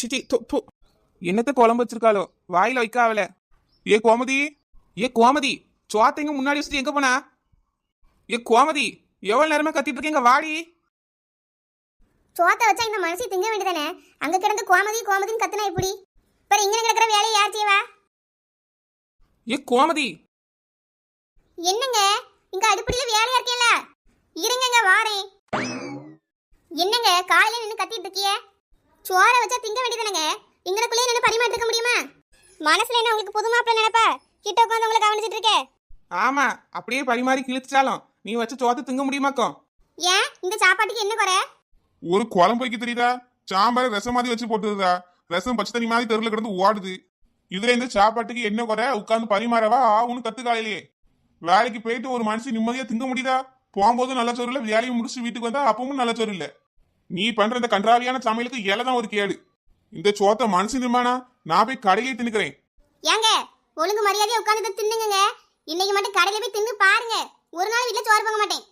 சிச்சி தொப்பு. என்னத்த குழம்பு வச்சிருக்காளோ, வாயில வைக்காவல. ஏ கோமதி, ஏ கோமதி, சோத்தைங்க முன்னாடி வச்சுட்டு எங்க போனா? ஏ கோமதி, எவ்வளவு நேரமா கத்திட்டு இருக்கீங்க, வாடி. சோத்தை வச்சா இந்த மனசை திங்க வேண்டியதானே? அங்க கிடந்து கோமதி கோமதின்னு கத்துனா எப்படி? இப்ப இங்க கிடக்குற வேலையை யார் செய்வா? ஏ கோமதி, என்னங்க இங்க அடுப்படியில வேலையா இருக்கேல? இருங்கங்க வாரேன். என்னங்க காலையில நின்று கத்திட்டு இருக்கிய? சோறை வச்சா திங்க வேண்டியதானங்க? இங்கனக்குள்ளே நின்று பரிமாற்றிக்க முடியுமா? மனசுல என்ன உங்களுக்கு புது மாப்பிள்ள நினைப்பா? கிட்ட உட்காந்து உங்களை கவனிச்சிட்டு இருக்கே. ஆமா, அப்படியே பரிமாறி கிழிச்சாலும் நீ வச்ச சோத்தை திங்க முடியுமாக்கும்? ஏன் இந்த சாப்பாட்டுக்கு என்ன குறை? ஒரு குழம்பு வைக்க தெரியுதா? சாம்பார் ரசம் மாதிரி வச்சு போட்டுருதா? ரசம் பச்சை தண்ணி மாதிரி தெருவில் கிடந்து ஓடுது. இதுல இந்த சாப்பாட்டுக்கு என்ன குறை? உட்காந்து பரிமாறவா ஆகுன்னு கத்து காலையிலேயே. வேலைக்கு போயிட்டு ஒரு மனுஷன் நிம்மதியா திங்க முடியுதா? போகும்போது நல்ல சோறு இல்ல, வேலையை முடிச்சு வீட்டுக்கு வந்தா அப்பவும் நல்ல சோறு இல்ல. நீ பண்ற இந்த கன்றாவியான சமையலுக்கு இலைதான் ஒரு கேடு. இந்த சோத்தை மனுஷன் நிர்மாணா நான் போய் கடையிலே தின்னுக்கிறேன். ஏங்க ஒழுங்கு மரியாதையா உட்கார்ந்து தின்னுங்க. இன்னைக்கு மட்டும் கடையில போய் தின்னு பாருங்க. ஒரு நாள் வீட்டுல சோறு பொங்க மாட்டேன்.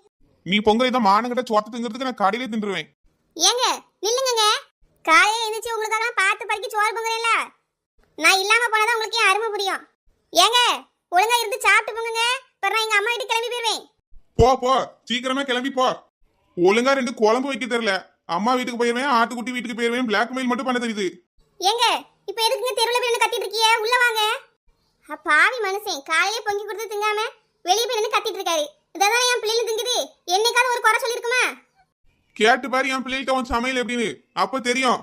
நீ பொங்கல் இதை மானங்கிட்ட சோத்தை திங்கிறதுக்கு நான் கடையிலே தின்றுவேன். ஏங்க நில்லுங்க. காலையில எழுந்திரிச்சு உங்களுக்காக பார்த்து பறிக்க சோறு பொங்குறேன்ல, நான் இல்லாம போனதான் உங்களுக்கு ஏன் அருமை புரியும். ஏங்க ஒழுங்கா இருந்து சாப்பிட்டு போங்க. பிறகு எங்க அம்மா வீட்டுக்கு கிளம்பி போயிருவேன். போ போ, சீக்கிரமா கிளம்பி போ. ஒழுங்கா 2 குழம்பு வைக்க தெரியல. அம்மா வீட்டுக்கு போயிருவேன், ஆட்டுக்குட்டி வீட்டுக்கு போயிருவேன், பிளாக்மெயில் மட்டும் பண்ண தெரியுது. ஏங்க இப்ப எதுக்குங்க தெருவுல போய் கத்திட்டு இருக்கீங்க? உள்ள வாங்க. பாவி மனுஷன் காலையிலே பொங்கி கொடுத்து திங்காம வெளியே போய் நின்று கத்திட்டு இருக்காரு. இதான் என் பிள்ளைங்க திங்குது. என்னைக்காவது ஒரு குறை சொல்லிருக்குமா? கேட்டு பாரு என் பிள்ளைகிட்ட உன் சமையல் எப்படின்னு, அப்ப தெரியும்.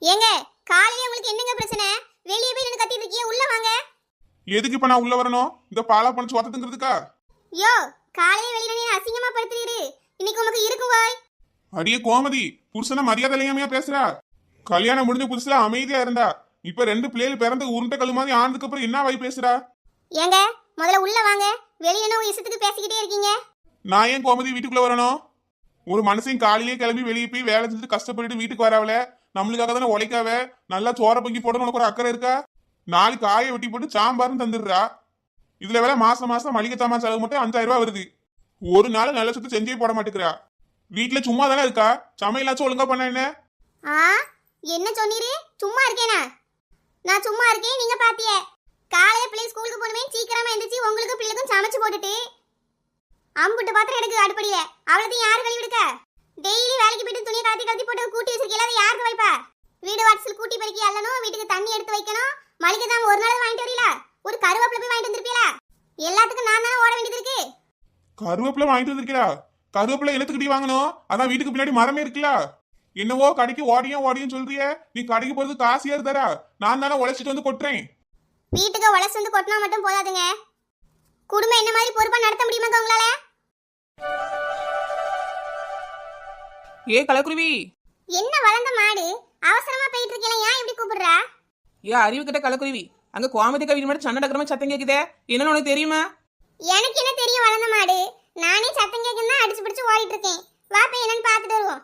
ஏங்க காலையிலே உங்களுக்கு என்னங்க பிரச்சனை? வெளியே போய் நின்று கத்திட்டு இருக்கீங்க, உள்ள வாங்க. எதுக்கு இப்ப நான் உள்ள வரணும்? இந்த பாலா பண்ண சோத்தை திங்கிறதுக்கா? யோ காலையிலே வெளியில நீ அசிங்கமா படுத்துறீரு. இன்னைக்கு உங்களுக்கு இருக்கும் வாய். அடியே கோமதி, புருஷனை மரியாதை இல்லாமையா பேசுறா? கல்யாணம் முடிஞ்ச புதுசுல அமைதியா இருந்தா, இப்ப 2 பிள்ளைகள் பிறந்த உருண்டை கல்லு மாதிரி ஆனதுக்கு அப்புறம் என்ன வாய் பேசுறா? ஏங்க முதல்ல உள்ள வாங்க. வெளியே என்ன இஷ்டத்துக்கு பேசிக்கிட்டே இருக்கீங்க? நான் ஏன் கோமதி வீட்டுக்குள்ள வரணும்? ஒரு மனுஷன் காலையிலேயே கிளம்பி வெளியே போய் வேலை செஞ்சுட்டு கஷ்டப்பட்டு வீட்டுக்கு வராவல, நம்மளுக்காக தானே உழைக்காவ. நல்லா சோற பொங்கி போடணும் உனக்கு ஒரு அக்கறை இருக்கா? 4 காயை வெட்டி போட்டு சாம்பார்னு தந்துடுறா. இதுல வேலை மாசம் மளிகை சாமான் செலவு மட்டும் 5000 ரூபாய் வருது. ஒரு நாள் நல்ல சுத்தம் செஞ்சே போட மாட்டேங்கிறா. வீட்டுல சும்மா தானே இருக்கா, சமையலாச்சும் ஒழுங்கா பண்ண என்ன? என்ன சொன்னீரு? சும்மா இருக்கேனா? நான் சும்மா இருக்கேன், நீங்க பாத்தியே. காலையில பிள்ளை ஸ்கூலுக்கு போகணுமே, சீக்கிரமா எந்திரிச்சு உங்களுக்கு பிள்ளைக்கும் சமைச்சு போட்டுட்டு அம்புட்டு பாத்திரம் எனக்கு அடுப்படியில. அவ்வளோத்தையும் யாரு கழுவி எடுக்க? டெய்லி வேலைக்கு போயிட்டு துணியை கலத்தி போட்டு கூட்டி வச்சிருக்கீங்களா? அதை யாருக்கு வைப்பா? வீடு வாசல் கூட்டி பெருக்கி அள்ளணும், வீட்டுக்கு தண்ணி எடுத்து வைக்கணும், மளிகை தான் ஒரு நாள் வாங்கிட்டு வரீல, ஒரு கருவேப்பிலை போய் வாங்கிட்டு வந்திருப்பீங்களா? எல்லாத்துக்கும் நான் தானே ஓட வேண்டியது இருக்கு. கருவேப்பிலை வாங்கிட்டு வந்திருக்கா? கருவேப்பிலை என்னத்துக்கிட்டி வாங்கணும்? அதான் வீட்டுக்கு பின்னாடி மரமே இருக்குல்ல. என்னவோ கடைக்கு ஓடியும் சொல்றிய. நீ கடைக்கு போறது காசு ஏறு தரா? நான் தானே உழைச்சிட்டு வந்து கொட்டுறேன். வீட்டுக்கு உழைச்சு வந்து கொட்டினா மட்டும் போதாதுங்க. குடும்பம் என்ன மாதிரி பொறுப்பா நடத்த முடியுமா உங்களால? ஏ கலக்குருவி, என்ன வளர்ந்த மாடு அவசரமா போயிட்டு இருக்கீங்க? ஏன் இப்படி கூப்பிடுறா? ஏ அறிவு கிட்ட கலக்குருவி, அங்க கோமதி கவி மட்டும் சண்டை நடக்கிற மாதிரி சத்தம் கேக்குதே, என்னன்னு உனக்கு தெரியுமா? எனக்கு என்ன தெரியும் வளர்ந்த மாடு? நானே சத்தம் கேட்குன்னு அடிச்சு பிடிச்சு ஓடிட்டு இருக்கேன். வா போய் என்னன்னு பார்த்துட்டு வருவோம்.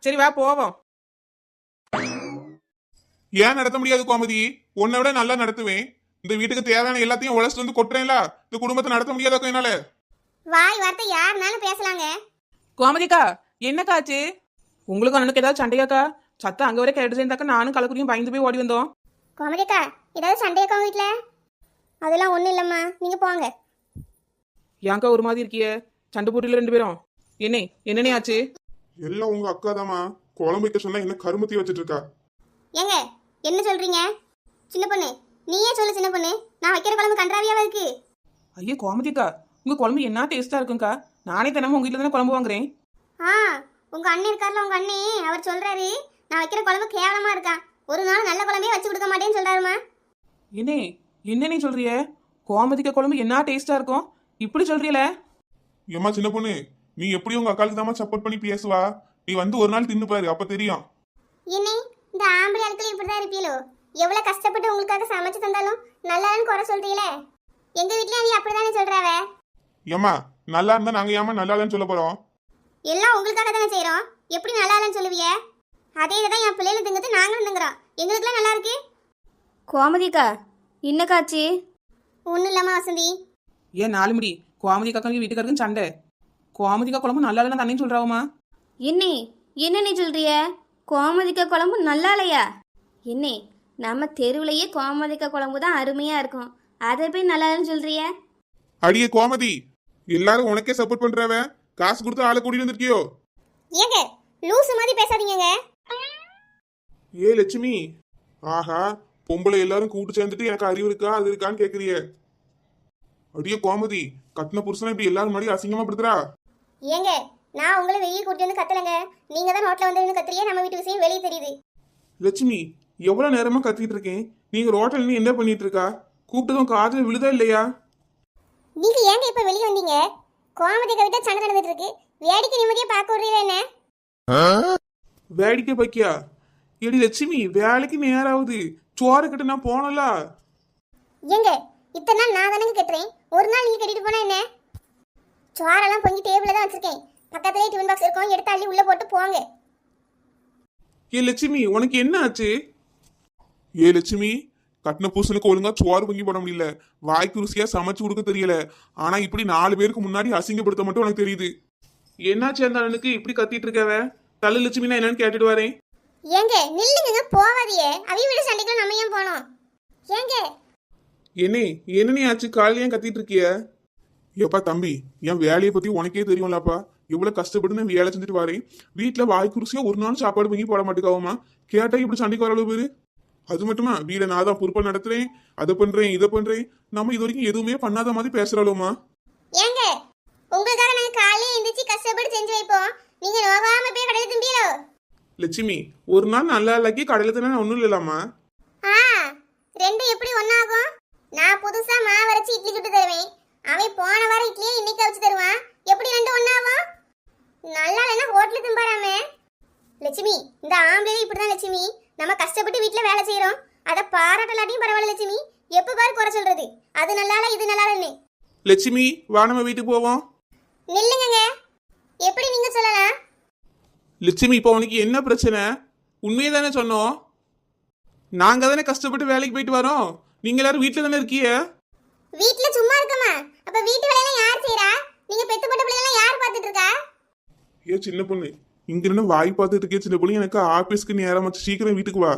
சரி வா போவோம். ஏன் நடத்த முடியாது கோமதி? உன்னை விட நல்லா நடத்துவேன். இந்த வீட்டுக்கு தேவையான எல்லாத்தையும் உழைச்சிட்டு வந்து கொட்டுறேன்ல. இந்த குடும்பத்தை நடத்த முடியாதாக்கா என்னால? வாய் வார்த்தை யாருனாலும் பேசலாங்க. கோமதிக்கா, என்னக்கா ஆச்சு? உங்களுக்கு அண்ணனுக்கு ஏதாவது சண்டையாக்கா? சத்தம் அங்க வரை கேட்டு சேர்ந்தாக்கா நானும் கலக்குரியும் பயந்து போய் ஓடி வந்தோம். கோமதிக்கா ஏதாவது சண்டையாக்கா உங்க வீட்டுல? அதெல்லாம் ஒண்ணும் இல்லம்மா, நீங்க போங்க. ஏன்க்கா ஒரு மாதிரி இருக்கிய? சண்டை போட்டில 2 பேரும் என்னன்னே ஆச்சு? எல்லாம் உங்க அக்கா தாமா. குழம்பு வைக்க சொன்னா என்ன கருமத்தி வச்சிட்டு இருக்கா? ஏங்க என்ன சொல்றீங்க? சின்ன பொண்ணு நீயே சொல்லு. சின்ன பொண்ணு, நான் வைக்கிற குழம்பு கன்றாவியாவா இருக்கு? ஐயோ கோமதிக்கா, உங்க குழம்பு என்ன டேஸ்டா இருக்குங்கக்கா. நானே தினமும் உங்க வீட்டுல தானே குழம்பு வாங்குறேன். உங்க அண்ணன் இருக்கார்ல, உங்க அண்ணே அவர் சொல்றாரு நான் வைக்கிற குழம்பு கேவலமா இருக்கான், ஒரு நாள் நல்ல குழம்பே வச்சு கொடுக்க மாட்டேன்னு சொல்றாருமா. என்ன சொல்றிய? கோமதிக்கா குழம்பு என்ன டேஸ்டா இருக்கும் இப்படி சொல்றீல? ஏமா சின்ன பொண்ணு, நீ எப்படி உங்க அக்காளுக்கு தாமா சப்போர்ட் பண்ணி பேசுவா? நீ வந்து ஒரு நாள் தின்னு பாரு, அப்ப தெரியும். என்ன இந்த ஆம்பளை ஆட்கள் இப்படிதான் இருப்பீங்களோ? எவ்வளவு கஷ்டப்பட்டு உங்களுக்காக சமைச்சு தந்தாலும் நல்லான்னு குறை சொல்றீங்களே. எங்க வீட்லயும் நீ அப்படிதானே சொல்றாவ. ஏமா நல்லா இருந்தா நாங்க ஏமா நல்லா இல்லைன்னு சொல்ல போறோம்? எல்லாம் உங்களுக்காக தானே செய்யறோம். எப்படி நல்லா இல்லைன்னு சொல்லுவீங்க? அதே தான் என் பிள்ளைகளும் திங்கிறது நாங்களும் திங்குறோம். எங்களுக்குலாம் நல்லா இருக்கு. கோமதிக்கா என்னக்காச்சு? ஒன்றும் இல்லாம வசந்தி. ஏன் 4 முடி கோமதிக்கா வீட்டுக்காருக்கும் சண்டை? கோமதிக்கா குழம்பு நல்லா இல்லைன்னா தண்ணின்னு சொல்றாவுமா? என்ன நீ சொல்றிய? கோமதிக்காய் குழம்பு நல்லா இல்லையா? என்னே, நம்ம தெருவுலையே கோமதிக்காய் குழம்பு தான் அருமையாக இருக்கும். அதை போய் நல்லா இல்லைன்னு சொல்கிறிய? அடியே கோமதி, எல்லாரும் உனக்கே சப்போர்ட் பண்றவ, காசு கொடுத்து ஆளை கூட்டிட்டு வந்திருக்கியோ? ஏங்க லூசு மாதிரி பேசாதீங்கங்க. ஏ லட்சுமி, ஆஹா, பொம்பளை எல்லாரும் கூட்டு சேர்ந்துட்டு எனக்கு அறிவு இருக்கா அது இருக்கான்னு கேக்குறிய? அடியே கோமதி, கட்டின புருஷனை இப்படி எல்லாரும் முன்னாடி அசிங்கமா படுத்துறா? ஏங்க நான் உங்களை வெளியே கூட்டி வந்து கத்தலங்க. நீங்க தான் ரோட்ல வந்து கத்துறியே, நம்ம வீட்டு விஷயம் வெளியே தெரியுது. லட்சுமி, எவ்வளவு நேரமா கத்திட்டு இருக்கேன். நீங்க ரோட்டில் நீ என்ன பண்ணிட்டு இருக்கா? கூப்பிட்டதும் காதுல விழுதா இல்லையா? நீங்க ஏங்க இப்ப வெளியே வந்தீங்க? கோமதி கவிதா சண்டை நடந்துட்டு இருக்கு, வேடிக்கை நிம்மதியா பார்க்க விடுறீங்க என்ன? வேடிக்கை பைக்கியா? எடி லட்சுமி, வேலைக்கு நேராகுது. சோறு கட்டு நான் போனல. ஏங்க இத்தனை நாள் நான் தானங்க கட்டுறேன், ஒரு நாள் நீங்க கட்டிட்டு போனா என்ன? சோறெல்லாம் பொங்கி டேபிள்ல தான் வச்சிருக்கேன், பக்கத்துலயே டிஃபன் பாக்ஸ் இருக்கும், எடுத்து அள்ளி உள்ள போட்டு போங்க. ஏ லட்சுமி, உனக்கு என்ன ஆச்சு? ஏ லட்சுமி, கட்டின புருஷனுக்கு ஒழுங்கா சோறு பொங்கி போட முடியல, வாய்க்கு ருசியா சமைச்சு கொடுக்க தெரியல, ஆனா இப்படி 4 பேருக்கு முன்னாடி அசிங்கப்படுத்த மட்டும் உனக்கு தெரியுது. என்னாச்சு அந்த அண்ணனுக்கு இப்படி கத்திட்டு இருக்கவ? தள்ளு லட்சுமினா என்னன்னு கேட்டுட்டு வரேன். ஏங்க நில்லுங்க, போவாதியே. அவி வீடு சண்டைக்குள்ள நம்ம ஏன் போனோம்? ஏங்க என்னே ஆச்சு? காலையில ஏன் கத்திட்டு இருக்கிய? ஏப்பா தம்பி, என் வேலையை பத்தி உனக்கே தெரியும்லப்பா, எவ்வளவு கஷ்டப்பட்டு நான் வேலை செஞ்சுட்டு வரேன். வீட்டுல வாய்க்கு ருசியா ஒரு நாள் சாப்பாடு பொங்கி போட மாட்டேக்காவுமா? கேட்டா இப்படி சண்டைக்கு வர அளவு பேரு. அது மட்டுமா, வீட நான் தான் பொறுப்பா நடத்துறேன், அதை பண்றேன் இதை பண்றேன், நம்ம இது வரைக்கும் எதுவுமே பண்ணாத மாதிரி பேசுறாளுமா? ஏங்க உங்களுக்காக நாங்க காலையில எந்திரிச்சு கஷ்டப்பட்டு செஞ்சு வைப்போம், நீங்க நோகாம போய் கடையில திம்பியலோ? லட்சுமி, ஒரு நாள் நல்லா இல்லாக்கி கடையில தானே ஒண்ணும் இல்லலாமா? ஆ, ரெண்டு எப்படி ஒண்ணாகும்? நான் புதுசா மாவு அரைச்சு இட்லி சுட்டு தருவேன், அவன் போன வாரம் இட்லியே இன்னைக்கு வச்சு தருவான். எப்படி ரெண்டு ஒண்ணாகும்? நல்லா இல்லைன்னா ஹோட்டலுக்கு திம்பாராமே. லட்சுமி, இந்த ஆம்பளை இப்படிதான் லட்சுமி, நம்ம கஷ்டப்பட்டு வீட்டுல வேலை செய்யறோம், அதை பாராட்டலாட்டியும் பரவாயில்ல லட்சுமி, எப்ப பாரு குறை சொல்றது, அது நல்லால இது நல்லாலன்னு. லட்சுமி, வா நம்ம வீட்டுக்கு போவோம். நில்லுங்க, எப்படி நீங்க சொல்லலாம்? லட்சுமி, இப்போ உனக்கு என்ன பிரச்சனை? உண்மையை தானே சொன்னோம். நாங்க தானே கஷ்டப்பட்டு வேலைக்கு போயிட்டு வரோம், நீங்க எல்லாரும் வீட்டுல தானே இருக்கீங்க. வீட்டுல சும்மா இருக்கமா? அப்ப வீட்டு வேலையெல்லாம் யார் செய்யறா? நீங்க பெத்து போட்ட பிள்ளைலாம் யார் பார்த்துட்டு இருக்கா? ஏ சின்ன பொண்ணு, இங்க இருந்து வாய் பார்த்துட்டு இருக்கே சின்ன பொண்ணு, எனக்கு ஆபீஸ்க்கு நேரம் வச்சு சீக்கிரம் வீட்டுக்கு வா.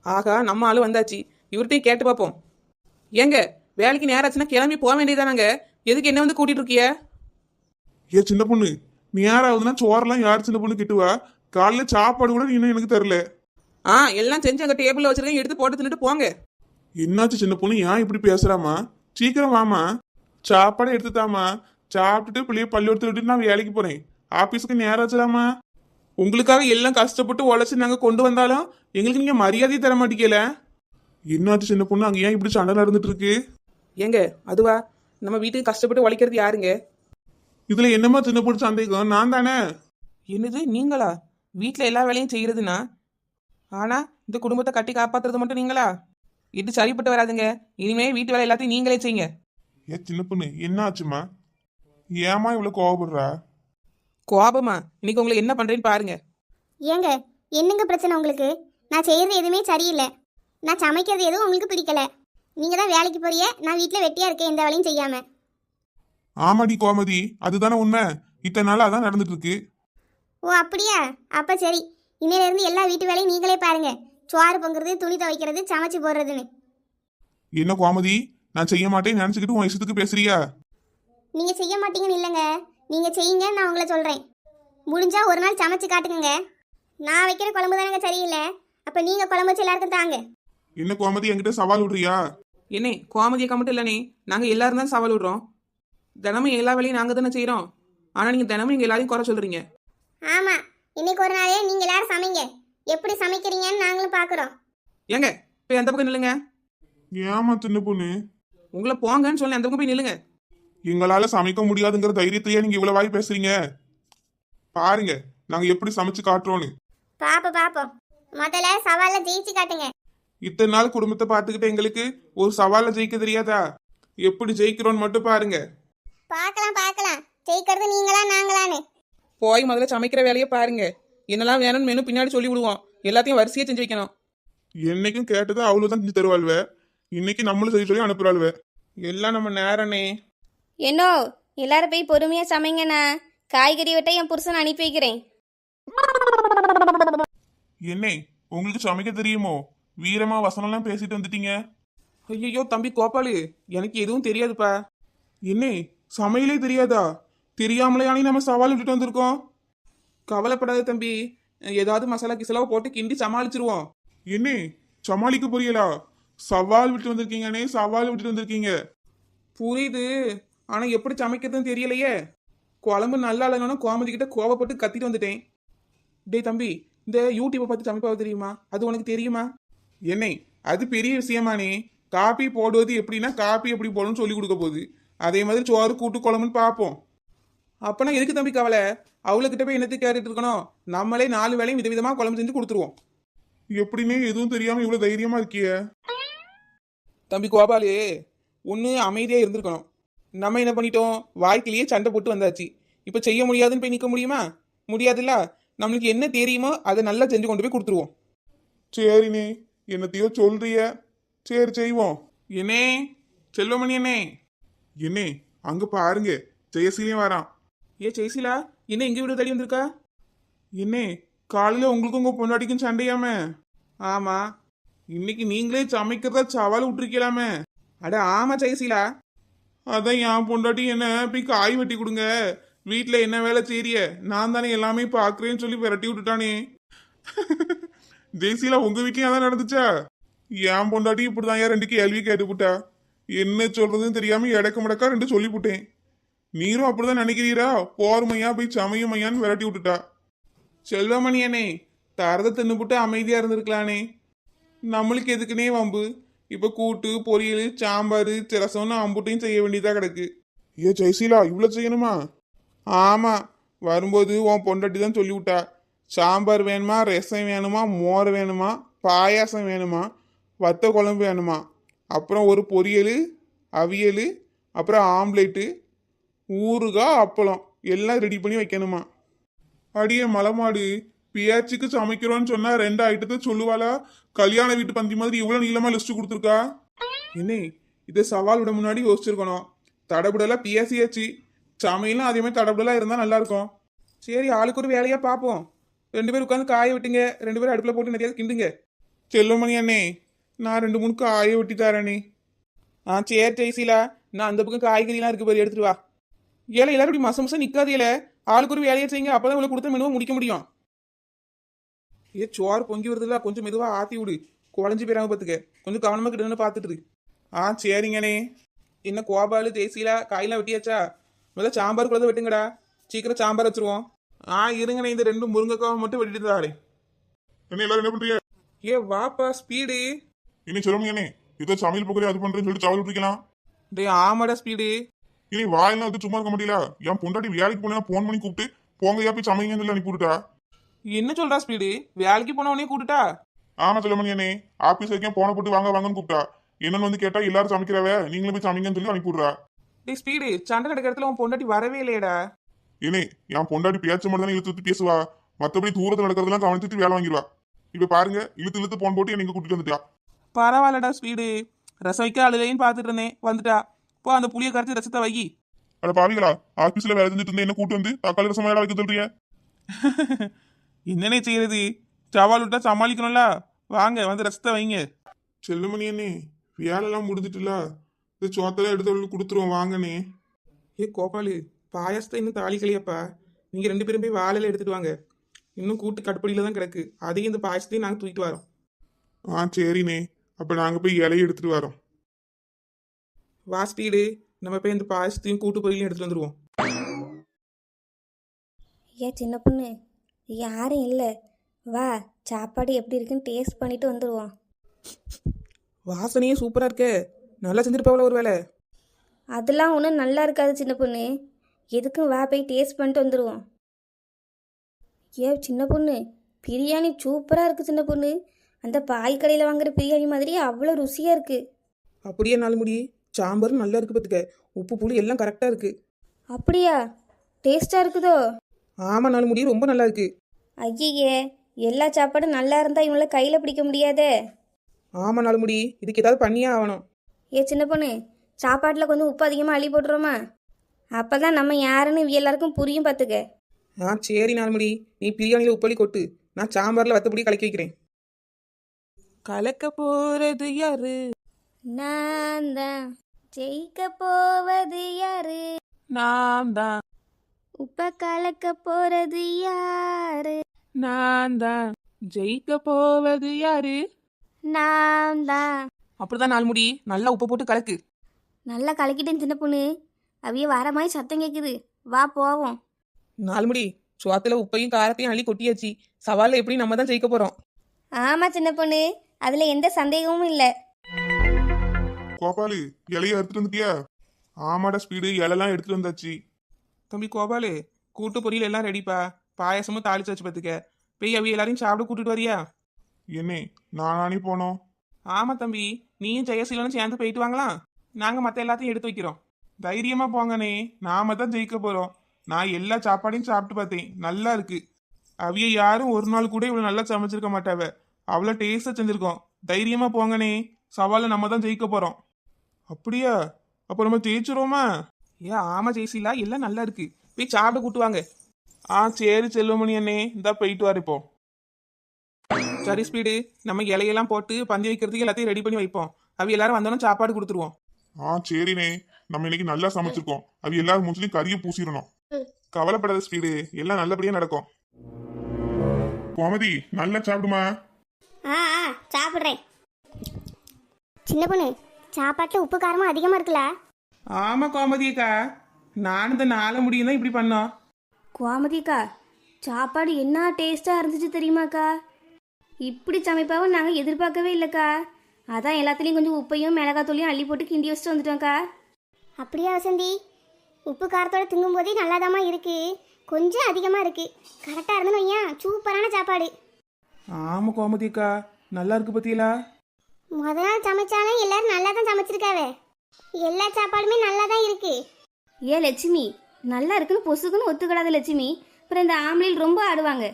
ஆகா, நம்ம ஆளு வந்தாச்சு. இவர்கிட்டயும் கேட்டு பார்ப்போம். ஏங்க, வேலைக்கு நேரம் ஆச்சுன்னா கிளம்பி போக வேண்டியதானாங்க, எதுக்கு என்ன வந்து கூட்டிட்டு இருக்கிய? ஏ சின்ன பொண்ணு, நேரம் ஆகுதுன்னா சோறெல்லாம் யார் சின்ன பொண்ணு கிட்டுவா? காலையில சாப்பாடு கூட நீ இன்னும் எனக்கு தரல. எல்லாம் செஞ்சு அங்க டேபிள்ல வச்சிருக்கேன், எடுத்து போட்டு தின்னுட்டு போங்க. என்னாச்சு சின்ன பொண்ணு, ஏன் இப்படி பேசுறாமா? சீக்கிரம் வாமா, சாப்பாடு எடுத்துதாமா, சாப்பிட்டுட்டு பிள்ளைய பள்ளிக்கூடத்துல விட்டுட்டு நான் வேலைக்கு போறேன், ஆபீஸ்க்கு நேரம் ஆச்சுலாமா. உங்களுக்காக எல்லாம் கஷ்டப்பட்டு உழைச்சு நாங்க கொண்டு வந்தாலும் எங்களுக்கு நீங்க மரியாதையை தர மாட்டீங்கல. என்னாச்சு சின்ன பொண்ணு, அங்க ஏன் இப்படி சண்டை நடந்துட்டு இருக்கு? ஏங்க அதுவா, நம்ம வீட்டுக்கு கஷ்டப்பட்டு உழைக்கிறது யாருங்க? இதுல என்னமா சின்ன பொண்ணு சந்தேகம்? நான் தானே. என்னது நீங்களா? வீட்டில் எல்லா வேலையும் செய்யறதுனா, ஆனா இந்த குடும்பத்தை கட்டி காப்பாத்துறது மட்டும் நீங்களா? இது சரிப்பட்டு வராதுங்க. இனிமே வீட்டு வேலை எல்லாத்தையும் நீங்களே செய்யுங்க. ஏ சின்ன பொண்ணு, என்ன ஆச்சுமா? ஏமா இவ்வளவு கோவப்படுறா? கோபமா? இன்னைக்கு உங்களுக்கு என்ன பண்றேன்னு பாருங்க. ஏங்க என்னங்க பிரச்சனை உங்களுக்கு? நான் செய்யறது எதுவுமே சரியில்லை, நான் சமைக்கிறது எதுவும் உங்களுக்கு பிடிக்கல, நீங்க தான் வேலைக்கு போறிய, நான் வீட்டுல வெட்டியா இருக்கேன் எந்த வேலையும் செய்யாம. ஆமாடி கோமதி, அதுதானே உண்மை. இத்தனை நாள் அதான் நடந்துட்டு இருக்கு. ஓ அப்படியா? அப்ப சரி, இன்னையில இருந்து எல்லா வீட்டு வேலையும் நீங்களே பாருங்க, சோறு பொங்குறது, துணி துவைக்கிறது, சமைச்சு போடுறதுன்னு. என்ன கோமதி, நான் செய்ய மாட்டேன்னு நினைச்சுக்கிட்டு உன் இஷ்டத்துக்கு பேசுறியா? நீங்க செய்ய மாட்டீங்கன்னு இல்லைங்க, நீங்க செய்யுங்க, நான் உங்களை சொல்றேன். முடிஞ்சா ஒரு நாள் சமைச்சு காட்டுங்க. நான் வைக்கிற குழம்பு தானங்க சரியில்லை, அப்ப நீங்க குழம்பு வச்சு எல்லாருக்கும் தாங்க. என்ன கோமதி, என்கிட்ட சவால் விடுறியா? என்னே, கோமதியக்கா மட்டும் இல்லனே, நாங்க எல்லாரும் தான் சவால் விடுறோம். தினமும் எல்லா வேலையும் நாங்க தானே செய்யறோம், ஆனா நீங்க தினமும் எங்க எல்லாரையும் குறை சொல்றீங்க. ஆமா, இன்னைக்கு ஒரு நாளே நீங்க எல்லாரும் சமைங்க, எப்படி சமைக்கிறீங்கன்னு நாங்களும் பாக்குறோம். ஏங்க போய் அந்த பக்கம் நில்லுங்க. ஏமா சின்ன பொண்ணு, உங்களை போங்கன்னு சொல்லி அந்த பக்கம் போய் நில்லுங்க. எங்களால சமைக்க முடியாதுங்கிற தைரியத்தையே நீங்க இவ்வளவு வாய் பேசுறீங்க. பாருங்க நாங்க எப்படி சமைச்சு காட்டுறோன்னு. பாப்போம், முதல்ல சவால்ல ஜெயிச்சு காட்டுங்க. இத்தனை நாள் குடும்பத்தை பார்த்துக்கிட்டு எங்களுக்கு ஒரு சவால்ல ஜெயிக்க தெரியாதா? எப்படி ஜெயிக்கிறோன்னு மட்டும் பாருங்க. பார்க்கலாம் ஜெயிக்கிறது நீங்களா நாங்களான்னு. போய் முதல்ல சமைக்கிற வேலையை பாருங்க. என்னெல்லாம் வேணும்னு மெனு பின்னாடி சொல்லி விடுவோம், எல்லாத்தையும் வரிசையா செஞ்சு வைக்கணும். என்னைக்கும் கேட்டதை அவ்வளவுதான் செஞ்சு தருவாள்வ, இன்னைக்கு நம்மளும் செய்ய சொல்லி அனுப்புறாள்வ. எல்லாம் நம்ம நேரனே. என்னோ, எல்லாரும் போய் பொறுமையாக சமைங்கண்ணா, காய்கறி வெட்ட என் புருஷனை அனுப்பி வைக்கிறேன். என்ன உங்களுக்கு சமைக்க தெரியுமோ? வீரமா வசனம்லாம் பேசிட்டு வந்துட்டீங்க. ஐயோ தம்பி கோபாலு, எனக்கு எதுவும் தெரியாதுப்பா. என்ன சமையலே தெரியாதா? தெரியாமலையானே நம்ம சவால் விட்டுட்டு வந்திருக்கோம். கவலைப்படாத தம்பி, ஏதாவது மசாலா கிசலாவை போட்டு கிண்டி சமாளிச்சிருவோம். என்ன சமாளிக்க புரியலா? சவால் விட்டு வந்திருக்கீங்கண்ணே, சவால் விட்டுட்டு வந்திருக்கீங்க. புரியுது, ஆனா எப்படி சமைக்கிறதுன்னு தெரியலையே. குழம்பு நல்லா இல்லைன்னா கோமதி கிட்ட கோவப்பட்டு கத்திட்டு வந்துட்டேன். டேய் தம்பி, இந்த யூடியூப்பை பார்த்து சமைப்பாக தெரியுமா? அது உனக்கு தெரியுமா? என்ன அது பெரிய விஷயமானே? காப்பி போடுவது எப்படின்னா காப்பி எப்படி போடணும்னு சொல்லி கொடுக்க போகுது. அதே மாதிரி சோறு கூட்டு குழம்புன்னு பார்ப்போம். அப்பனா எதுக்கு தம்பி கவலை? அவளுக்கிட்ட போய் என்னத்தை கேட்டுட்டு இருக்கணும்? நம்மளே 4 வேளையும் விதவிதமா குழம்பு செஞ்சு கொடுத்துருவோம். எப்படின்னே எதுவும் தெரியாம இவ்வளவு தைரியமா இருக்கிய? தம்பி கோபாலு, ஒன்று அமைதியா இருந்திருக்கணும். நம்ம என்ன பண்ணிட்டோம்? வாழ்க்கையிலேயே சண்டை போட்டு வந்தாச்சு. இப்போ செய்ய முடியாதுன்னு போய் நிற்க முடியுமா? முடியாதுல்ல. நம்மளுக்கு என்ன தெரியுமோ அதை நல்லா செஞ்சு கொண்டு போய் கொடுத்துருவோம். சரிண்ணே, என்னத்தையோ சொல்றிய. சரி செய்வோம். என்னே செல்வமணி அண்ணே. என்ன அங்க பாருங்க, ஜெயசீலையும் வரான். ஏ ஜெய்சிலா, என்ன எங்க வீடு தேடி வந்திருக்கா? என்ன காலையில உங்களுக்கும் உங்க பொண்டாட்டிக்கும் சண்டையாம? ஆமா. இன்னைக்கு நீங்களே சமைக்கிறதா சவால் விட்டுருக்கலாமே. அட ஆமா ஜெயசீலா. அதான் என் பொண்டாட்டி என்ன போய் காய் வெட்டி கொடுங்க, வீட்டுல என்ன வேலை செய்றிய, நான் தானே எல்லாமே பாக்குறேன்னு சொல்லி விரட்டி விட்டுட்டானே. ஜெயசீலா உங்க வீட்லயும் அதான் நடந்துச்சா? என் பொண்டாட்டி இப்படிதான் ஏன் 2 கேள்வி கேட்டுப்புட்டா. என்ன சொல்றதுன்னு தெரியாம இடக்க முடக்கா 2 சொல்லிப்புட்டேன். நீரும் அப்படிதான் நினைக்கிறீரா? போர்மையா போய் சமையுமையான்னு விரட்டி விட்டுட்டா. செல்வமணி அண்ணே, தரத தின்னுபுட்டு அமைதியா இருந்திருக்கலானே. நம்மளுக்கு எதுக்குனே வம்பு? இப்ப கூட்டு பொரியல் சாம்பார் ரசம்னு அம்புட்டையும் செய்ய வேண்டியதா கிடக்கு. ஏ ஜெயசீலா இவ்வளவு செய்யணுமா? ஆமா, வரும்போது உன் பொண்டாட்டி தான் சொல்லி விட்டா. சாம்பார் வேணுமா, ரசம் வேணுமா, மோர் வேணுமா, பாயாசம் வேணுமா, வத்த குழம்பு வேணுமா, அப்புறம் ஒரு பொரியல், அவியல், அப்புறம் ஆம்லேட்டு, ஊறுகாய், அப்பளம் எல்லாம் ரெடி பண்ணி வைக்கணுமா. அடியே மலமாடு, பியாச்சுக்கு சமைக்கிறோன்னு சொன்னா 2 ஐட்டத்தை சொல்லுவாளா? கல்யாண வீட்டு பந்தி மாதிரி இவ்வளவு நீளமா லிஸ்ட் கொடுத்துருக்கா. என்ன இதை சவால் விட முன்னாடி யோசிச்சிருக்கணும். தடபுடலாம் பேசியாச்சு. சமையலும் அதே மாதிரி தடபுடலாம் இருந்தால் நல்லா இருக்கும். சரி, ஆளுக்கு ஒரு வேலையா பார்ப்போம். 2 பேர் உட்காந்து காய விட்டுங்க, 2 பேரும் அடுப்பில் போட்டு நிறைய கிண்டுங்க. செல்வமணி அண்ணே, நான் 2 3 காய வெட்டி தரேனே. சரி ஜெய்சீலா, நான் அந்த பக்கம் காய்கறிலாம் இருக்கு பாரு, எடுத்துட்டு வா. ஏழை எல்லாரும் இப்படி மசம் நிற்காதீல. ஆளுக்கு ஒரு வேலையை செய்யுங்க, அப்பதான் இவ்வளோ கொடுத்த மெனுவை முடிக்க முடியும். சோறு பொங்கி வருதுல, கொஞ்சம் மெதுவாக ஆற்றி விடு, குழஞ்சி போயிடாம பார்த்துக்க. கொஞ்சம் கவனமாக கிட்டன்னு பார்த்துட்டு இரு. சரிங்கண்ணே. என்ன கோபாலு ஜெய்சீலா, காயெல்லாம் வெட்டியாச்சா? முதல்ல சாம்பார் குழந்தை வெட்டுங்கடா, சீக்கிரம் சாம்பார் வச்சிருவோம். இருங்கண்ணே, இந்த 2 முருங்கைக்காவை மட்டும் வெட்டிட்டு தாரே. என்ன எல்லாரும் என்ன பண்றீங்க? வாப்பா ஸ்பீடு. இனி சொல்லுங்கண்ணே, இதை சமையல் போக்குறே அது பண்றேன்னு சொல்லிட்டு சவால் விட்டுக்கலாம். டே ஆமாடா ஸ்பீடு. இனி வாயெல்லாம் வந்து சும்மா இருக்க முடியல. என் பொண்டாட்டி வேலைக்கு போனா போன் பண்ணி கூப்பிட்டு போங்கயா போய் சமைங்கன்னு சொல்லி அனுப்பி விட்டுட்டா. என்ன சொல்றா ஸ்பீடு? வேலைக்கு போனவனே கூட்டுட்டா? ஆமா செல்வமணி அண்ணே, ஆபீஸ் வரைக்கும் போன போட்டு வாங்க வாங்கன்னு கூப்பிட்டா. என்னன்னு வந்து கேட்டா எல்லாரும் சமைக்கிறவ, நீங்களும் போய் சமைங்கன்னு சொல்லி அனுப்பி விடுறா. டே ஸ்பீடு, சண்டை நடக்கிற இடத்துல உன் பொண்டாட்டி வரவே இல்லையடா. ஏனே என் பொண்டாட்டி பேச்ச மட்டும் தானே இழுத்து பேசுவா, மத்தபடி தூரத்துல நடக்கிறதெல்லாம் கவனிச்சுட்டு வேலை வாங்கிடுவா. இப்ப பாருங்க, இழுத்து இழுத்து போன் போட்டு நீங்க கூட்டிட்டு வந்துட்டா. பரவாயில்லடா ஸ்பீடு, ரசம் வைக்க அழுலைன்னு பார்த்துட்டு இருந்தேன், வந்துட்டா. போ அந்த புளியை கரைச்சி ரசத்தை வை. அட பாவிகளா, ஆபீஸ்ல வேலை செஞ்சுட்டு இருந்தேன், என்ன கூட்டு வந்து தக்காளி ரசம் வேலை வைக்க சொல்றிய? என்னன்னே செய்யறது? சவால் விட்டா சமாளிக்கணும்ல. வாங்க வந்து ரசத்தை வைங்க. செல்லுமணி அண்ணே, வேலைலாம் முடிஞ்சிட்டுல, இந்த சோத்தெல்லாம் எடுத்து கொடுத்துருவோம் வாங்கண்ணே. கோபாலு, பாயாசத்தை இன்னும் தாளிக்கலையாப்பா. நீங்க 2 பேரும் போய் வாழையில எடுத்துட்டு வாங்க. இன்னும் கூட்டு கட்டுப்படியில தான் கிடக்கு. அதையும் இந்த பாயாசத்தையும் நாங்கள் தூக்கிட்டு வரோம். சரிண்ணே, அப்ப நாங்க போய் இலையை எடுத்துட்டு வரோம். வா ஸ்பீடு, நம்ம போய் இந்த பாயாசத்தையும் கூட்டு பொரியலையும் எடுத்துட்டு வந்துருவோம். ஏன் சின்ன பொண்ணு, யாரும் இல்லை, வா சாப்பாடு எப்படி இருக்குன்னு டேஸ்ட் பண்ணிட்டு வந்துடுவோம். வாசனையே சூப்பரா இருக்கே, நல்லா செஞ்சிருப்பாவில ஒரு வேலை. அதெல்லாம் ஒன்றும் நல்லா இருக்காது சின்ன பொண்ணு, எதுக்கும் வா போய் டேஸ்ட் பண்ணிட்டு வந்துடுவோம். ஏன் சின்ன பொண்ணு, பிரியாணி சூப்பராக இருக்குது சின்ன பொண்ணு. அந்த பாய் கடையில் வாங்குற பிரியாணி மாதிரி அவ்வளோ ருசியாக இருக்குது. அப்படியே 4 முடி. சாம்பாரும் நல்லா இருக்கு பார்த்துக்க, உப்பு புளி எல்லாம் கரெக்டாக இருக்கு. அப்படியா? டேஸ்ட்டாக இருக்குதோ? ஆமாம், 4 முடி ரொம்ப நல்லா இருக்கு. ஐயே, எல்லா சாப்பாடும் நல்லா இருந்தால் இவங்கள கையில் பிடிக்க முடியாதே. ஆமாம் 4 முடி, இதுக்கு ஏதாவது பண்ணியே ஆகணும். ஏ சின்ன பொண்ணு, சாப்பாட்டில் கொஞ்சம் உப்பு அதிகமாக அள்ளி போட்டுருவோமா? அப்போ தான் நம்ம யாருன்னு எல்லாருக்கும் புரியும் பார்த்துக்க. சரி 4 முடி, நீ பிரியாணியில் உப்பளி கொட்டு, நான் சாம்பாரில் வத்தப்பொடி கலக்கி வைக்கிறேன். கலக்க போறது யாரு? நான் தான். ஜெயிக்க போவது யாரு? நான் தான். உப்ப கலக்க போறது யாரு? நான் தான். ஜெயிக்க போவது யாரு? நான் தான். அப்படிதான் நாள் முடி நல்லா உப்பு போட்டு கலக்கு. நல்லா கலக்கிட்டேன் சின்ன பொண்ணு. அவிய வர மாதிரி சத்தம் கேட்குது. வா போவோம். நாள் முடி சோத்துல உப்பையும் காரத்தையும் அள்ளி கொட்டியாச்சு. சவாலில் எப்படி நம்ம தான் ஜெயிக்க போறோம். ஆமா சின்ன பொண்ணு, அதுல எந்த சந்தேகமும் இல்லை. கோபாலு இலைய எடுத்துட்டு வந்துட்டியா? ஆமாடா ஸ்பீடு, இலைலாம் எடுத்துட்டு வந்தாச்சு. தம்பி கோபாலு, கூட்டு பொரியல் எல்லாம் ரெடிப்பா. பாயசமும் தாளிச்சு வச்சு பார்த்துக்க. போய் அவி எல்லாரையும் சாப்பிட கூட்டிட்டு வரியா? என்னே நானே போனோம். ஆமா தம்பி, நீயும் ஜெயசீலனும் சேர்ந்து போயிட்டு வாங்கலாம். நாங்க மத்த எல்லாத்தையும் எடுத்து வைக்கிறோம். தைரியமா போங்கண்ணே, நாம தான் ஜெயிக்க போறோம். நான் எல்லா சாப்பாடையும் சாப்பிட்டு பார்த்தேன், நல்லா இருக்கு. அவிய யாரும் ஒரு நாள் கூட இவ்வளவு நல்லா சமைச்சிருக்க மாட்டாவ. அவ்வளோ டேஸ்டா செஞ்சிருக்கோம். தைரியமா போங்கண்ணே, சவால நம்ம தான் ஜெயிக்க போறோம். அப்படியா? அப்போ நம்ம ஜெயிச்சிரோமா? ஆமா ஜெயசீலா, எல்லாம் நல்லா இருக்கு. போய் சாப்பிட கூட்டு வாங்க. சரி செல்வமணி அண்ணே, இந்தா போயிட்டு வாரு இப்போ. சரி ஸ்பீடு, நம்ம இலையெல்லாம் போட்டு பந்தி வைக்கிறதுக்கு எல்லாத்தையும் ரெடி பண்ணி வைப்போம். அவி எல்லாரும் வந்தோன்னா சாப்பாடு கொடுத்துருவோம். சரிண்ணே, நம்ம இன்னைக்கு நல்லா சமைச்சிருக்கோம். அது எல்லாரும் மூச்சிலையும் கறியை பூசிடணும். கவலைப்படாத ஸ்பீடு, எல்லாம் நல்லபடியா நடக்கும். கோமதி நல்லா சாப்பிடுமா. ஆ சாப்பிட்றேன். சின்ன பொண்ணு, சாப்பாட்டில் உப்பு காரமும் அதிகமாக இருக்குல்ல? ஆமா கோமதியக்கா, நானும் இந்த நாள முடியும் தான் இப்படி பண்ணோம். கோமதிக்கா, சாப்பாடு என்ன டேஸ்ட்டாக இருந்துச்சு தெரியுமாக்கா? இப்படி சமைப்பாவும் நாங்கள் எதிர்பார்க்கவே இல்லைக்கா. அதான் எல்லாத்துலேயும் கொஞ்சம் உப்பையும் மிளகாத்தூளையும் அள்ளி போட்டு கிண்டி வச்சுட்டு வந்துட்டோம்க்கா. அப்படியா வசந்தி? உப்பு காரத்தோட திங்கும் போதே நல்லாதாம்மா இருக்கு. கொஞ்சம் அதிகமாக இருக்கு. கரெக்டாக இருந்துன்னு வையன், சூப்பரான சாப்பாடு. ஆமா கோமதியக்கா, நல்லா இருக்கு பத்தியலா. முத நாள் சமைச்சாலும் எல்லாரும் நல்லா தான் சமைச்சிருக்காவே. எல்லா சாப்பாடுமே நல்லா தான் இருக்கு. லட்சுமி, நல்லா இருக்குன்னு பொசுக்குன்னு ஒத்துக்கிடாத லட்சுமி. அப்புறம் இந்த ஆம்பளையில் ரொம்ப ஆடுவாங்க.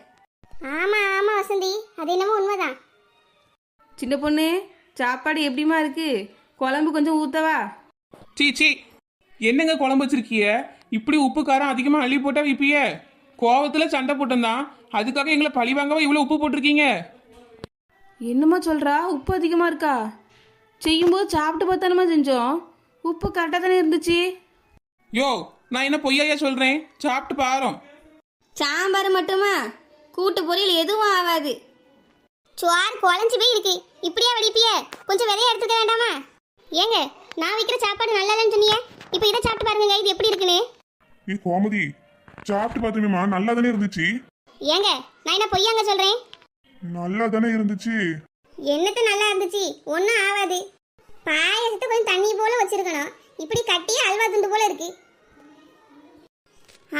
ஆமாம் வசந்தி, அது என்னமோ உண்மைதான். சின்ன பொண்ணு, சாப்பாடு எப்படிமா இருக்கு? குழம்பு கொஞ்சம் ஊத்தவா? சீ, என்னங்க குழம்பு வச்சிருக்கிய? இப்படி உப்பு காரம் அதிகமா அள்ளி போட்டா விப்பிய? கோவத்துல சண்டை போட்டோம்தான், அதுக்காக எங்களை பழி வாங்கவா இவ்வளவு உப்பு போட்டிருக்கீங்க? என்னம்மா சொல்றா? உப்பு அதிகமா இருக்கா? செய்யும்போது சாப்பிட்டு பார்த்தானமா செஞ்சோம். உப்பு கரெக்டாக தானே இருந்துச்சு. யோ, நான் என்ன பொய்யா சொல்றேன்? சாப்பிட்டு பாரோம். சாம்பார் மட்டுமா? கூட்டு பொரியல் எதுவும் ஆகாது. சுவார் குழஞ்சி போய் இருக்கு. இப்படியா வடிப்பிய? கொஞ்சம் விதைய எடுத்துக்க வேண்டாமா? ஏங்க, நான் வைக்கிற சாப்பாடு நல்லா இல்லைன்னு சொன்னீங்க. இப்போ இதை சாப்பிட்டு பாருங்க, இது எப்படி இருக்குன்னு. கோமதி சாப்பிட்டு பார்த்தோமேமா, நல்லா தானே இருந்துச்சு. ஏங்க, நான் என்ன பொய்யாங்க சொல்றேன்? நல்லா தானே இருந்துச்சு. என்னத்து நல்லா இருந்துச்சு? ஒன்றும் ஆகாது. பாயசத்தை கொஞ்சம் தண்ணி போல வச்சிருக்கணும். இப்படி கட்டி அல்வா துண்டு போல இருக்கு.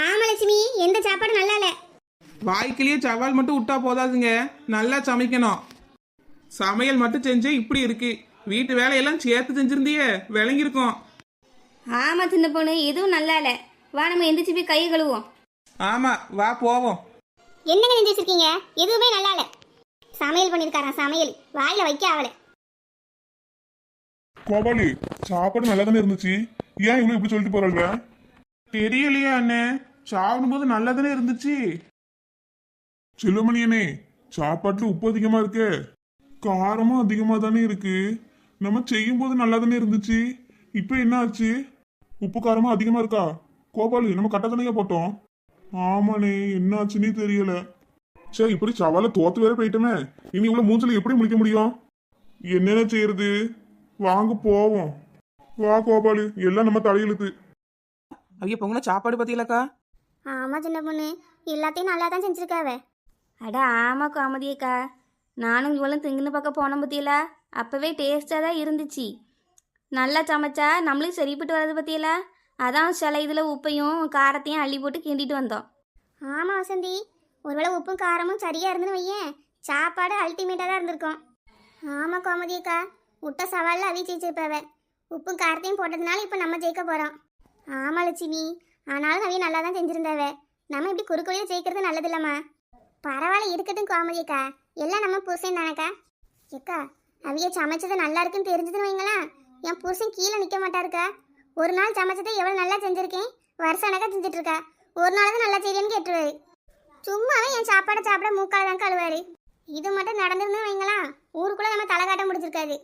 ஆமா லட்சுமி, எந்த சாப்பாடு நல்லா இல்லை. வாய்க்கிலேயே சவால் மட்டும் விட்டா போதாதுங்க, நல்லா சமைக்கணும். சமையல் மட்டும் செஞ்சே இப்படி இருக்கு. வீட்டு வேலையெல்லாம் சேர்த்து செஞ்சிருந்தியே விளங்கிருக்கும். ஆமா சின்ன பொண்ணு, எதுவும் நல்லா இல்லை. வா நம்ம எந்திரிச்சு போய் கையை கழுவோம். ஆமா, வா போவோம். என்னங்க செஞ்சு வச்சிருக்கீங்க? எதுவுமே நல்லா இல்லை. சமையல் பண்ணிருக்காரன், சமையல் வாயில வைக்க ஆகல. கோபாலு சாப்பாடு நல்லா தானே இருந்துச்சு, ஏன் இவ்வளவு இப்படி சொல்லிட்டு போறாள்வ? தெரியலையா அண்ணே, சாப்பிடும்போது நல்லா தானே இருந்துச்சு. செல்வமணி அண்ணே, சாப்பாட்டுல உப்பு அதிகமா இருக்கு, காரமும் அதிகமா தானே இருக்கு. நம்ம செய்யும் போது நல்லா தானே இருந்துச்சு, இப்ப என்ன ஆச்சு? உப்பு காரமா அதிகமா இருக்கா? கோபாலு நம்ம கட்ட தானே போட்டோம். ஆமாண்ணே, என்ன ஆச்சுன்னே தெரியல. சரி, இப்படி சவால தோத்து வேற போயிட்டோமே, இனி இவ்வளவு மூஞ்சில எப்படி முடிக்க முடியும்? என்னென்ன செய்யறது? வாங்க போவோம். வா கோபாலு, எல்லாம் நம்ம தலையெழுத்து. ஐயா பொங்கன சாப்பாடு பத்தியலக்கா. ஆமா சின்ன பொண்ணு, எல்லாத்தையும் நல்லா தான் செஞ்சிருக்காவே. அட ஆமா கோமதியக்கா, நானும் இவளும் திங்குன்னு பக்கம் போனோம் பத்தியலா. அப்பவே டேஸ்டாக தான் இருந்துச்சு. நல்லா சமைச்சா நம்மளும் சரிப்பட்டு வர்றது பத்தியலா. அதான் சில இதில் உப்பையும் காரத்தையும் அள்ளி போட்டு கிண்டிட்டு வந்தோம். ஆமா வசந்தி, ஒருவேளை உப்பும் காரமும் சரியா இருந்துன்னு வையேன், சாப்பாடு அல்டிமேட்டா தான் இருந்திருக்கும். ஆமா கோமதியக்கா, முட்டை சவாலில் அவி ஜெயிச்சிருப்பாவ. உப்பும் காரத்தையும் போட்டதுனால இப்போ நம்ம ஜெயிக்க போறோம். ஆமா லட்சுமி, ஆனாலும் அவிய நல்லா தான் செஞ்சிருந்தாவ. நம்ம இப்படி குறுக்கோழியை ஜெயிக்கிறது நல்லது இல்லம்மா. பரவாயில்ல, இருக்கட்டும் கோமதியக்கா, எல்லாம் நம்ம புருஷன் தானக்கா. ஏக்கா, அவிய சமைச்சது நல்லா இருக்குன்னு தெரிஞ்சதுன்னு வைங்களேன், என் புருஷன் கீழே நிற்க மாட்டாருக்கா. ஒரு நாள் சமைச்சதை எவ்வளோ நல்லா செஞ்சிருக்கேன், வருஷம் கணக்காக செஞ்சுட்டு இருக்கா. ஒரு நாள் தான் நல்லா செய்யறேன்னு கேட்டுருவாரு. சும்மாவே என் சாப்பாடை சாப்பிட மூக்கால தான் கழுவாரு. இது மட்டும் நடந்திருந்து வைங்களா, ஊருக்குள்ள நம்ம தலை காட்ட முடிஞ்சிருக்காது.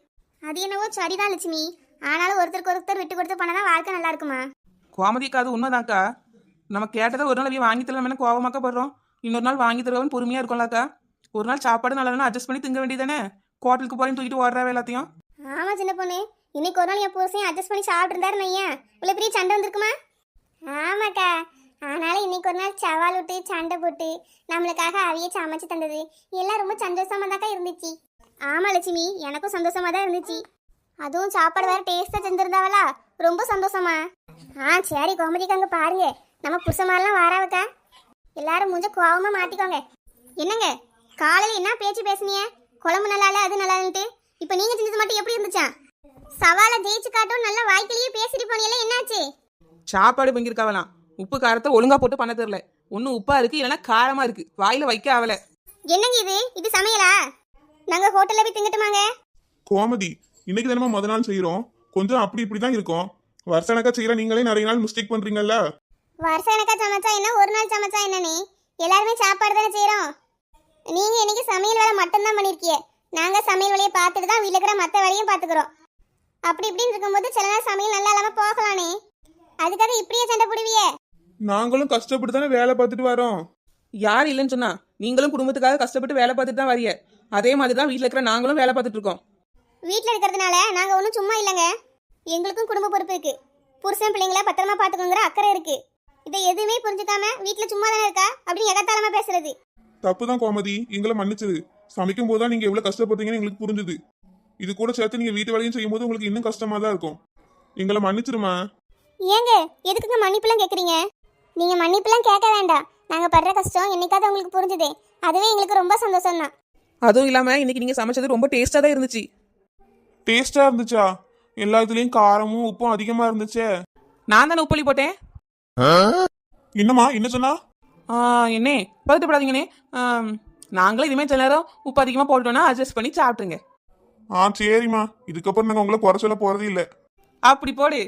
அது என்னவோ சரிதான் லட்சுமி. ஆனாலும் ஒருத்தருக்கு ஒருத்தர் விட்டு கொடுத்து பண்ணாதான் வாழ்க்கை நல்லா இருக்குமா? கோமதிக்கா அது உண்மைதான்க்கா. நம்ம கேட்டதை ஒரு நாள் அவைய வாங்கி தரலாம் என்ன கோவமாக்கப்படுறோம். இன்னொரு நாள் வாங்கி தருவோம்னு பொறுமையா இருக்கும்லக்கா. ஒரு நாள் சாப்பாடு நல்லா அட்ஜஸ்ட் பண்ணி திங்க வேண்டியதானே. ஹோட்டலுக்கு போறேன்னு தூக்கிட்டு ஓடுறாவே எல்லாத்தையும். ஆமா சின்ன பொண்ணு, இன்னைக்கு ஒரு நாள் என் புருஷன் அட்ஜஸ்ட் பண்ணி சாப்பிட்டு இருந்தாரு நையா, இவ்வளவு பெரிய சண்டை வந்திருக்குமா? ஆமாக்கா, ஆனாலும் இன்னைக்கு ஒரு நாள் சவால் விட்டு சண்டை போட்டு நம்மளுக்காக அவையே சமைச்சு தந்தது எல்லாம் ரொம்ப சந்தோஷமா தாக்கா இருந்துச்சு. ஆமா லட்சுமி, எனக்கும் சந்தோஷமா தான் இருந்துச்சு. அதுவும் சாப்பாடு வேற டேஸ்டா செஞ்சிருந்தாவளா, ரொம்ப சந்தோஷமா. சரி கோமதிக்கு அங்க பாருங்க, நம்ம புருஷமாரெல்லாம் வாராவக்கா. எல்லாரும் மூஞ்ச கோவமா மாட்டிக்கோங்க. என்னங்க காலையில என்ன பேச்சு பேசுனீங்க? குழம்பு நல்லா இல்ல அது நல்லா இல்லன்ட்டு. இப்ப நீங்க செஞ்சது மட்டும் எப்படி இருந்துச்சா? சவாலை ஜெயிச்சு காட்டும் நல்லா வாய்க்கிலேயே பேசிட்டு போனீங்களே, என்னாச்சு? சாப்பாடு பங்கிருக்காவலாம். உப்பு காரத்தை ஒழுங்கா போட்டு பண்ண தெரியல. ஒன்னும் உப்பா இருக்கு இல்லைன்னா காரமா இருக்கு. வாயில வைக்க ஆவல. என்னங்க இது சமையலா? நாங்க ஹோட்டல்ல போய் திங்கட்டுமாங்க? கோமதி, இன்னைக்கு தானே முத நாள் செய்யறோம், கொஞ்சம் அப்படி இப்படி தான் இருக்கும். வருஷக்கணக்கா செய்யற நீங்களே நிறைய நாள் மிஸ்டேக் பண்றீங்கல்ல. வருஷம் எனக்கா சமைச்சா என்ன, ஒரு நாள் சமைச்சா என்னன்னு எல்லாருமே சாப்பாடு தானே செய்யறோம். நீங்க இன்னைக்கு சமையல் வேலை மட்டும்தான் பண்ணிருக்கீங்க. நாங்க சமையல் வேலையை பார்த்துட்டு தான் வீட்டுல இருக்கிற மற்ற வேலையும் பார்த்துக்கிறோம். அப்படி இப்படின்னு இருக்கும்போது சில நாள் சமையல் நல்லா இல்லாம போகலானே, அதுக்காக இப்படியே சண்டை போடுவியே? நாங்களும் கஷ்டப்பட்டு தானே வேலை பார்த்துட்டு வரோம். யார் இல்லைன்னு சொன்னா? நீங்களும் குடும்பத்துக்காக கஷ்டப்பட்டு வேலை பார்த்துட்டு தான் வரிய. அதே மாதிரி தான் வீட்டில் இருக்கிற நாங்களும் வேலை பார்த்துட்டு இருக்கோம். வீட்டில் இருக்கிறதுனால நாங்க ஒன்றும் சும்மா இல்லைங்க. எங்களுக்கும் குடும்ப பொறுப்பு இருக்கு. புருஷன் பிள்ளைங்கள பத்திரமா பார்த்துக்கோங்கிற அக்கறை இருக்கு. இதை எதுவுமே புரிஞ்சுக்காம வீட்டில் சும்மா தானே இருக்கா அப்படின்னு எகத்தாளமா பேசுறது தப்புதான் கோமதி, எங்களை மன்னிச்சிரு. சமைக்கும் போதுதான் நீங்க எவ்வளவு கஷ்டப்படுறீங்கன்னு எங்களுக்கு புரிஞ்சுது. இது கூட சேர்த்து நீங்க வீட்டு வேலையும் செய்யும் போது உங்களுக்கு இன்னும் கஷ்டமா தான் இருக்கும். எங்களை மன்னிச்சிருமா. ஏங்க எதுக்குங்க மன்னிப்புலாம் கேட்குறீங்க? நீங்க மன்னிப்புலாம் கேட்க வேண்டாம். நாங்க படுற கஷ்டம் என்னைக்காவது உங்களுக்கு புரிஞ்சுதே, அதுவே எங்களுக்கு ரொம்ப சந்தோஷம் தான். அதுவும் இல்லாம இன்னைக்கு நீங்க சமைச்சது ரொம்ப டேஸ்டா தான் இருந்துச்சு. டேஸ்டா இருந்துச்சா? எல்லா இதுலயும் காரமும் உப்பும் அதிகமா இருந்துச்சே. நான் தானே உப்பளி போட்டேன். என்னம்மா என்ன சொன்னா? என்ன பதட்டப்படாதீங்கண்ணே. நாங்களும் இதுமே சில நேரம் உப்பு அதிகமாக போட்டோன்னா அட்ஜஸ்ட் பண்ணி சாப்பிட்டுங்க. சரிம்மா, இதுக்கப்புறம் நாங்க உங்களை குறை சொல்ல போறதே இல்லை. அப்படி போடு.